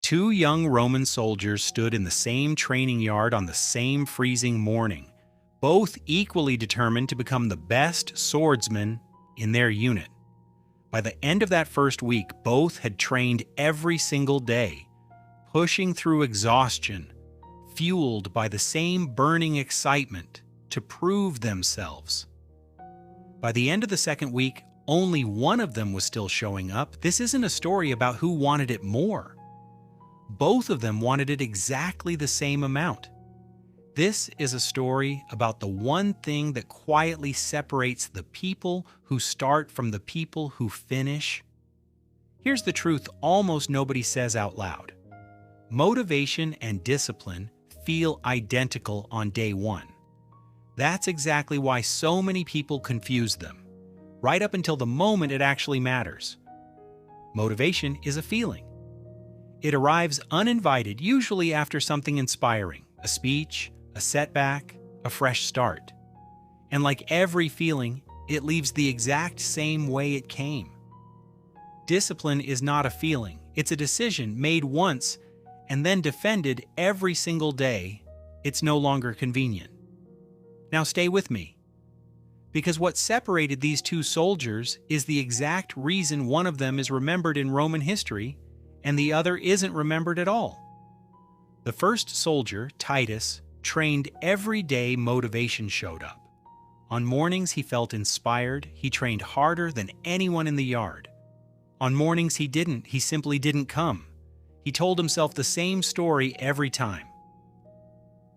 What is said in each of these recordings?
Two young Roman soldiers stood in the same training yard on the same freezing morning, both equally determined to become the best swordsmen in their unit. By the end of that first week, both had trained every single day, pushing through exhaustion, fueled by the same burning excitement to prove themselves. By the end of the second week, only one of them was still showing up. This isn't a story about who wanted it more. Both of them wanted it exactly the same amount. This is a story about the one thing that quietly separates the people who start from the people who finish. Here's the truth almost nobody says out loud. Motivation and discipline feel identical on day one. That's exactly why so many people confuse them, right up until the moment it actually matters. Motivation is a feeling. It arrives uninvited, usually after something inspiring, a speech, a setback, a fresh start. And like every feeling, it leaves the exact same way it came. Discipline is not a feeling, it's a decision made once and then defended every single day. It's no longer convenient. Now stay with me, because what separated these two soldiers is the exact reason one of them is remembered in Roman history and the other isn't remembered at all. The first soldier, Titus, trained every day. Motivation showed up. On mornings he felt inspired, he trained harder than anyone in the yard. On mornings he simply didn't come. He told himself the same story every time.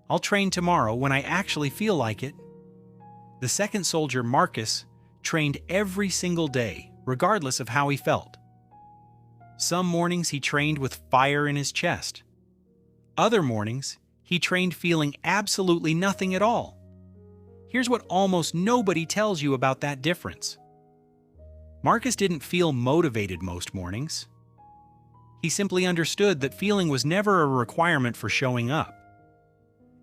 I'll train tomorrow when I actually feel like it. The second soldier, Marcus, trained every single day, regardless of how he felt. Some mornings he trained with fire in his chest. Other mornings, he trained feeling absolutely nothing at all. Here's what almost nobody tells you about that difference. Marcus didn't feel motivated most mornings. He simply understood that feeling was never a requirement for showing up.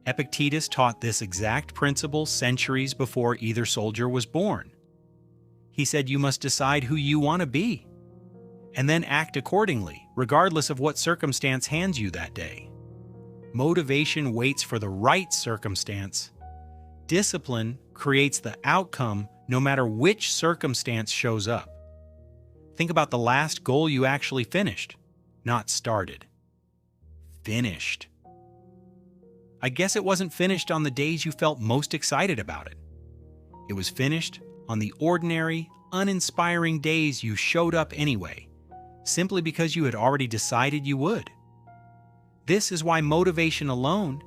Epictetus taught this exact principle centuries before either soldier was born. He said you must decide who you want to be, and then act accordingly, regardless of what circumstance hands you that day. Motivation waits for the right circumstance. Discipline creates the outcome no matter which circumstance shows up. Think about the last goal you actually finished, not started. Finished. I guess it wasn't finished on the days you felt most excited about it. It was finished on the ordinary, uninspiring days you showed up anyway, simply because you had already decided you would. This is why motivation alone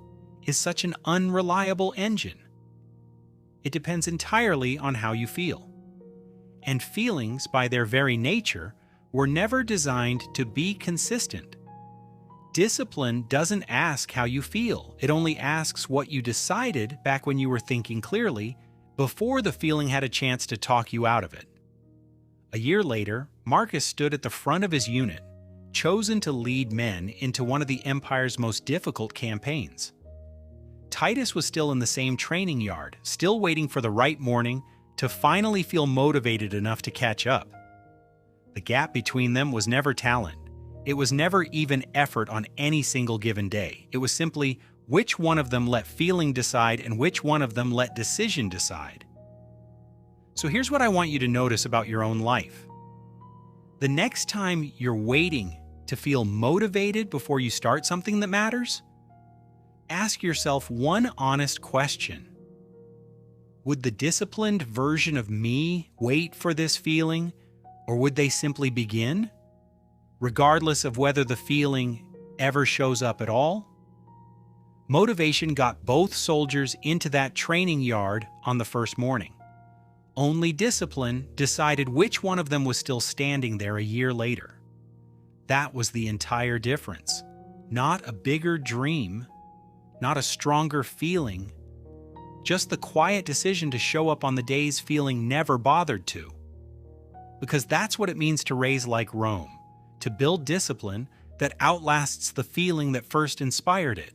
is such an unreliable engine. It depends entirely on how you feel. And feelings, by their very nature, were never designed to be consistent. Discipline doesn't ask how you feel. It only asks what you decided back when you were thinking clearly, before the feeling had a chance to talk you out of it. A year later, Marcus stood at the front of his unit, chosen to lead men into one of the empire's most difficult campaigns. Titus was still in the same training yard, still waiting for the right morning to finally feel motivated enough to catch up. The gap between them was never talent. It was never even effort on any single given day. It was simply which one of them let feeling decide and which one of them let decision decide. So here's what I want you to notice about your own life. The next time you're waiting to feel motivated before you start something that matters, ask yourself one honest question. Would the disciplined version of me wait for this feeling, or would they simply begin, regardless of whether the feeling ever shows up at all? Motivation got both soldiers into that training yard on the first morning. Only discipline decided which one of them was still standing there a year later. That was the entire difference. Not a bigger dream, not a stronger feeling, just the quiet decision to show up on the days feeling never bothered to. Because that's what it means to raise like Rome, to build discipline that outlasts the feeling that first inspired it.